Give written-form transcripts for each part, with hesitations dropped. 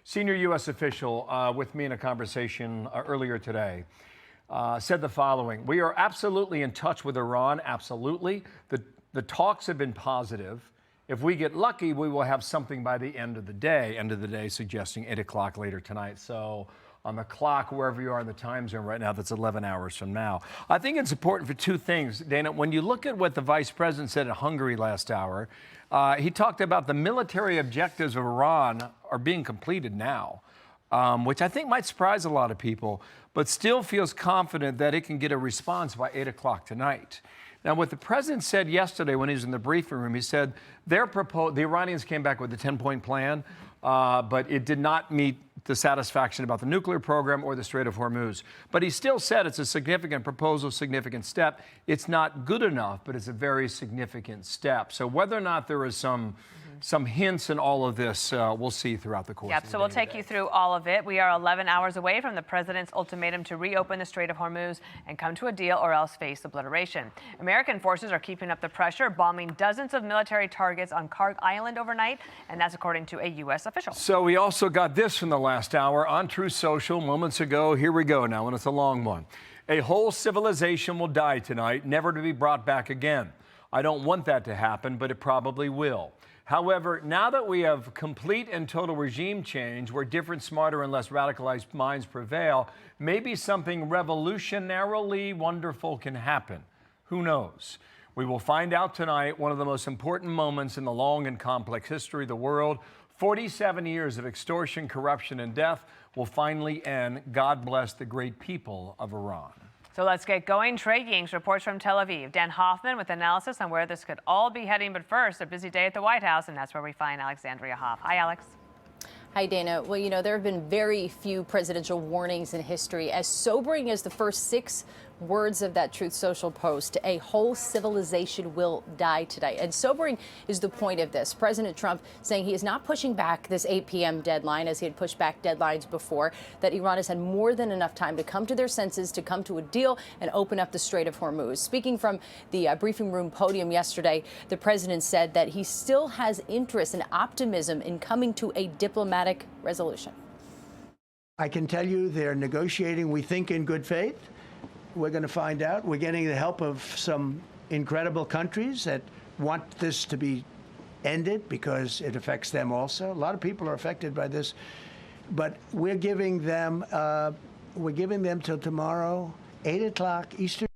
Senior U.S. official with me in a conversation earlier today said the following: "We are absolutely in touch with Iran, absolutely. The talks have been positive. If we get lucky, we will have something by the end of the day, suggesting 8 o'clock later tonight." So on the clock, wherever you are in the time zone right now, that's 11 hours from now. I think it's important for two things, Dana. When you look at what the vice president said in Hungary last hour, he talked about the military objectives of Iran are being completed now, which I think might surprise a lot of people, but still feels confident that it can get a response by 8 o'clock tonight. Now, what the president said yesterday when he was in the briefing room, he said the Iranians came back with a 10-point plan, but it did not meet the satisfaction about the nuclear program or the Strait of Hormuz. But he still said it's a significant proposal, significant step. It's not good enough, but it's a very significant step. So whether or not there is some hints in all of this, we'll see throughout the course of the day. So we'll take you through all of it. We are 11 hours away from the president's ultimatum to reopen the Strait of Hormuz and come to a deal or else face obliteration. American forces are keeping up the pressure, bombing dozens of military targets on Karg Island overnight, and that's according to a U.S. official. So we also got this from the last hour on Truth Social moments ago. Here we go now, and it's a long one. "A whole civilization will die tonight, never to be brought back again. I don't want that to happen, but it probably will. However, now that we have complete and total regime change where different, smarter, and less radicalized minds prevail, maybe something revolutionarily wonderful can happen. Who knows? We will find out tonight. One of the most important moments in the long and complex history of the world. 47 years of extortion, corruption, and death will finally end. God bless the great people of Iran." So let's get going. Trey Yingst reports from Tel Aviv. Dan Hoffman with analysis on where this could all be heading. But first, a busy day at the White House, and that's where we find Alexandria Hoff. Hi, Alex. Hi, Dana. Well, you know, there have been very few presidential warnings in history as sobering as the first 6 words of that Truth Social post. A whole civilization will die today. And sobering is the point of this. President Trump saying he is not pushing back this 8 p.m. deadline as he had pushed back deadlines before, that Iran has had more than enough time to come to their senses, to come to a deal and open up the Strait of Hormuz. Speaking from the briefing room podium yesterday, the president said that he still has interest and optimism in coming to a diplomatic resolution. I can tell you they're negotiating, we think, in good faith. We're going to find out. We're getting the help of some incredible countries that want this to be ended because it affects them also. A lot of people are affected by this, but we're giving them till tomorrow, 8 o'clock Eastern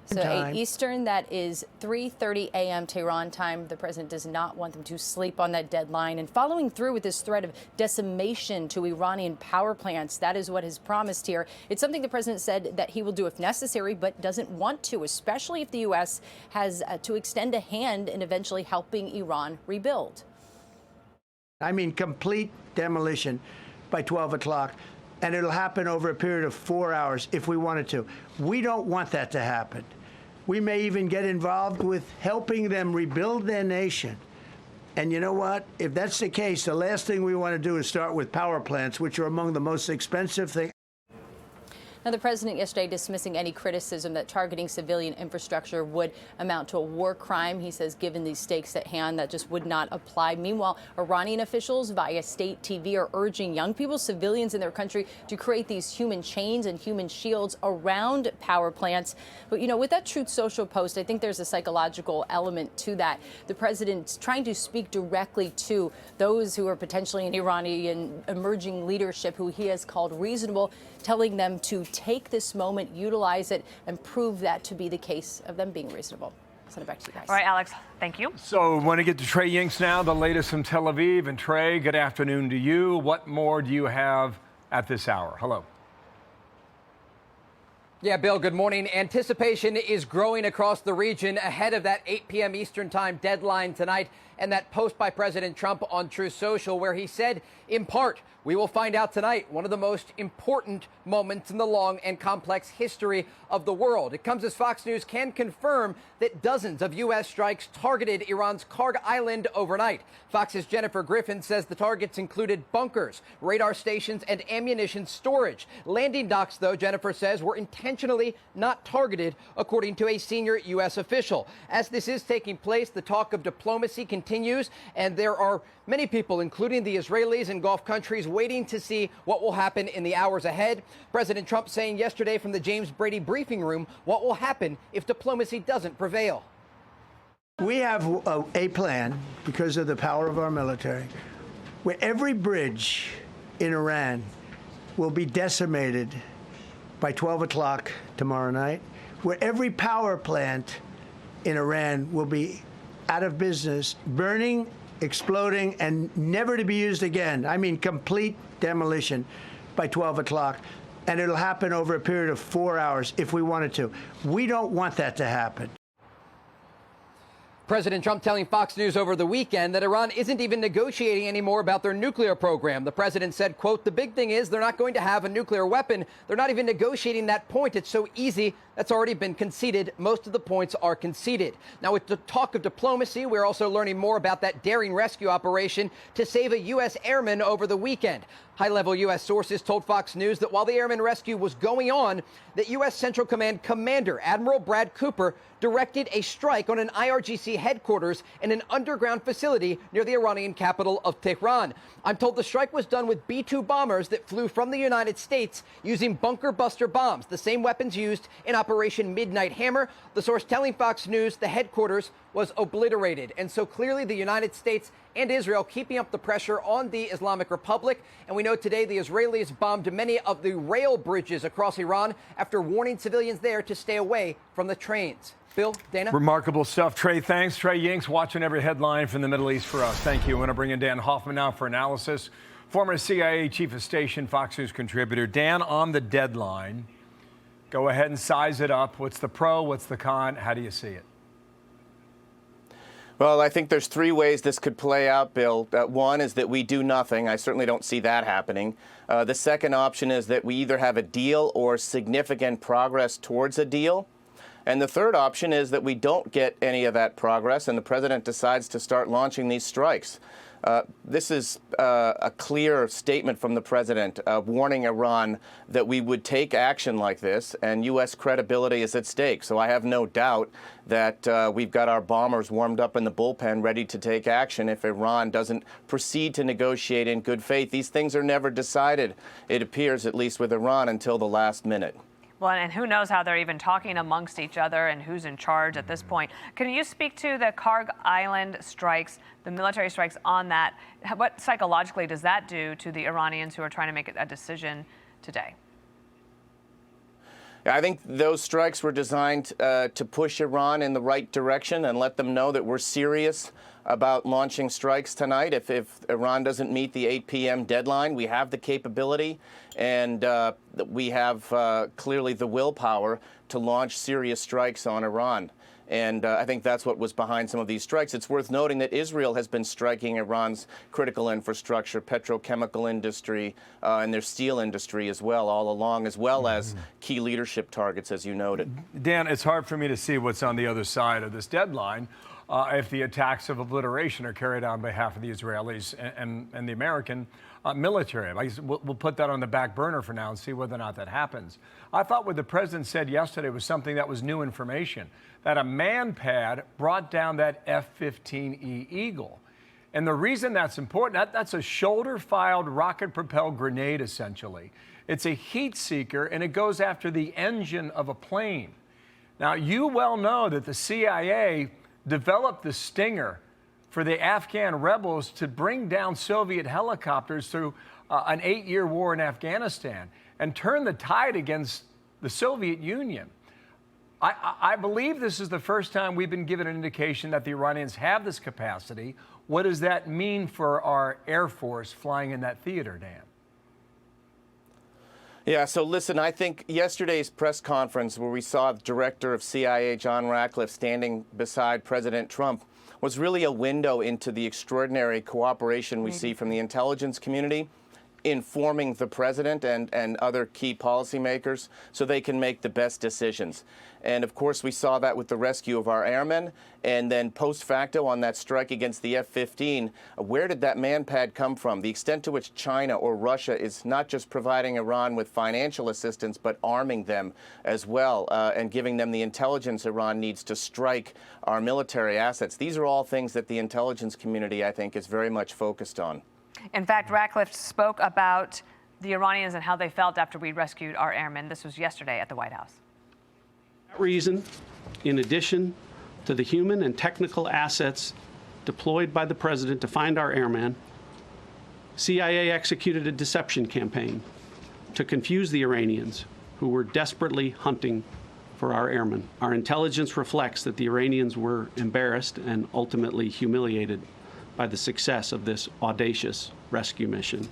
So time. 8 Eastern, that is 3:30 a.m. Tehran time. The president does not want them to sleep on that deadline. And following through with this threat of decimation to Iranian power plants, that is what is promised here. It's something the president said that he will do if necessary, but doesn't want to, especially if the U.S. has to extend a hand in eventually helping Iran rebuild. I mean, complete demolition by 12 o'clock. And it'll happen over a period of 4 hours if we wanted to. We don't want that to happen. We may even get involved with helping them rebuild their nation. And you know what? If that's the case, the last thing we want to do is start with power plants, which are among the most expensive things. Now, the president yesterday dismissing any criticism that targeting civilian infrastructure would amount to a war crime. He says given these stakes at hand, that just would not apply. Meanwhile, Iranian officials via state TV are urging young people, civilians in their country, to create these human chains and human shields around power plants. But, you know, with that Truth Social post, I think there's a psychological element to that. The president's trying to speak directly to those who are potentially in Iranian emerging leadership, who he has called reasonable, telling them to take this moment, utilize it, and prove that to be the case of them being reasonable. Send it back to you guys. All right, Alex, thank you. So we want to get to Trey Yingst now, the latest from Tel Aviv. And Trey, good afternoon to you. What more do you have at this hour? Hello. Yeah, Bill, good morning. Anticipation is growing across the region ahead of that 8 p.m. Eastern time deadline tonight and that post by President Trump on Truth Social where he said, in part, we will find out tonight one of the most important moments in the long and complex history of the world. It comes as Fox News can confirm that dozens of U.S. strikes targeted Iran's Karg Island overnight. Fox's Jennifer Griffin says the targets included bunkers, radar stations, and ammunition storage. Landing docks, though, Jennifer says, were intentionally intentionally not targeted, according to a senior U.S. official. As this is taking place, the talk of diplomacy continues, and there are many people, including the Israelis and Gulf countries, waiting to see what will happen in the hours ahead. President Trump saying yesterday from the James Brady briefing room what will happen if diplomacy doesn't prevail. We have a plan, because of the power of our military, where every bridge in Iran will be decimated by 12 o'clock tomorrow night, where every power plant in Iran will be out of business, burning, exploding, and never to be used again. I mean, complete demolition by 12 o'clock. And it'll happen over a period of 4 hours if we wanted to. We don't want that to happen. President Trump telling Fox News over the weekend that Iran isn't even negotiating anymore about their nuclear program. The president said, quote, "The big thing is they're not going to have a nuclear weapon. They're not even negotiating that point. It's so easy. That's already been conceded. Most of the points are conceded." Now, with the talk of diplomacy, we're also learning more about that daring rescue operation to save a U.S. airman over the weekend. High-level U.S. sources told Fox News that while the airman rescue was going on, that U.S. Central Command Commander Admiral Brad Cooper directed a strike on an IRGC headquarters in an underground facility near the Iranian capital of Tehran. I'm told the strike was done with B-2 bombers that flew from the United States using bunker buster bombs, the same weapons used in Operation Midnight Hammer. The source telling Fox News the headquarters was obliterated. And so clearly the United States and Israel keeping up the pressure on the Islamic Republic. And we know today the Israelis bombed many of the rail bridges across Iran after warning civilians there to stay away from the trains. Bill, Dana? Remarkable stuff. Trey, thanks. Trey Yingst watching every headline from the Middle East for us. Thank you. I want to bring in Dan Hoffman now for analysis. Former CIA chief of station, Fox News contributor. Dan, on the deadline, go ahead and size it up. What's the pro? What's the con? How do you see it? Well, I think there's three ways this could play out, Bill. One is that we do nothing. I certainly don't see that happening. The second option is that we either have a deal or significant progress towards a deal. And the third option is that we don't get any of that progress and the president decides to start launching these strikes. This is a clear statement from the president warning Iran that we would take action like this, and U.S. credibility is at stake. So I have no doubt that we've got our bombers warmed up in the bullpen ready to take action if Iran doesn't proceed to negotiate in good faith. These things are never decided, it appears, at least with Iran, until the last minute. Well, and who knows how they're even talking amongst each other and who's in charge at this point. Can you speak to the Karg Island strikes, the military strikes on that? What psychologically does that do to the Iranians who are trying to make a decision today? I think those strikes were designed to push Iran in the right direction and let them know that we're serious about launching strikes tonight. If Iran doesn't meet the 8 p.m. deadline, we have the capability and we have clearly the willpower to launch serious strikes on Iran. And I think that's what was behind some of these strikes. It's worth noting that Israel has been striking Iran's critical infrastructure, petrochemical industry, and their steel industry as well, all along, as well as key leadership targets, as you noted. Dan, it's hard for me to see what's on the other side of this deadline if the attacks of obliteration are carried out on behalf of the Israelis and the American military. We'll put that on the back burner for now and see whether or not that happens. I thought what the president said yesterday was something that was new information, that a man-pad brought down that F-15E Eagle. And the reason that's important, that's a shoulder-fired rocket-propelled grenade, essentially. It's a heat seeker, and it goes after the engine of a plane. Now, you well know that the CIA developed the Stinger for the Afghan rebels to bring down Soviet helicopters through an 8-year war in Afghanistan and turn the tide against the Soviet Union. I believe this is the first time we've been given an indication that the Iranians have this capacity. What does that mean for our Air Force flying in that theater, Dan? Yeah, so listen, I think yesterday's press conference where we saw Director of CIA John Ratcliffe standing beside President Trump was really a window into the extraordinary cooperation we see from the intelligence community informing the president and other key policymakers so they can make the best decisions. And of course, we saw that with the rescue of our airmen, and then post facto on that strike against the F-15. Where did that man-pad come from? The extent to which China or Russia is not just providing Iran with financial assistance, but arming them as well, and giving them the intelligence Iran needs to strike our military assets. These are all things that the intelligence community, I think, is very much focused on. In fact, Ratcliffe spoke about the Iranians and how they felt after we rescued our airmen. This was yesterday at the White House. For that reason, in addition to the human and technical assets deployed by the president to find our airmen, CIA executed a deception campaign to confuse the Iranians who were desperately hunting for our airmen. Our intelligence reflects that the Iranians were embarrassed and ultimately humiliated by the success of this audacious rescue mission.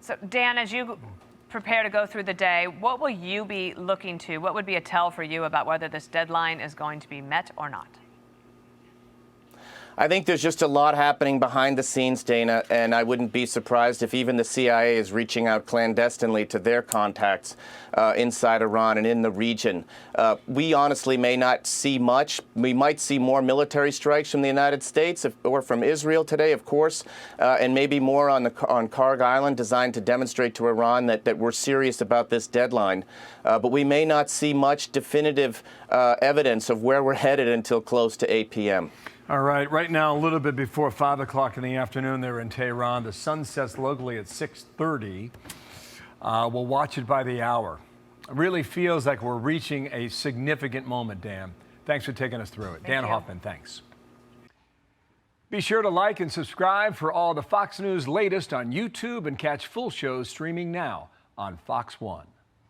So, Dan, as you prepare to go through the day, what will you be looking to? What would be a tell for you about whether this deadline is going to be met or not? I think there's just a lot happening behind the scenes, Dana, and I wouldn't be surprised if even the CIA is reaching out clandestinely to their contacts inside Iran and in the region. We honestly may not see much. We might see more military strikes from the United States or from Israel today, of course, and maybe more on Karg Island, designed to demonstrate to Iran that we're serious about this deadline. But we may not see much definitive evidence of where we're headed until close to 8 p.m. All right, right now, a little bit before 5 o'clock in the afternoon there in Tehran. The sun sets locally at 6:30. We'll watch it by the hour. It really feels like we're reaching a significant moment, Dan. Thanks for taking us through it. Dan Hoffman, thanks. Be sure to like and subscribe for all the Fox News latest on YouTube and catch full shows streaming now on Fox One.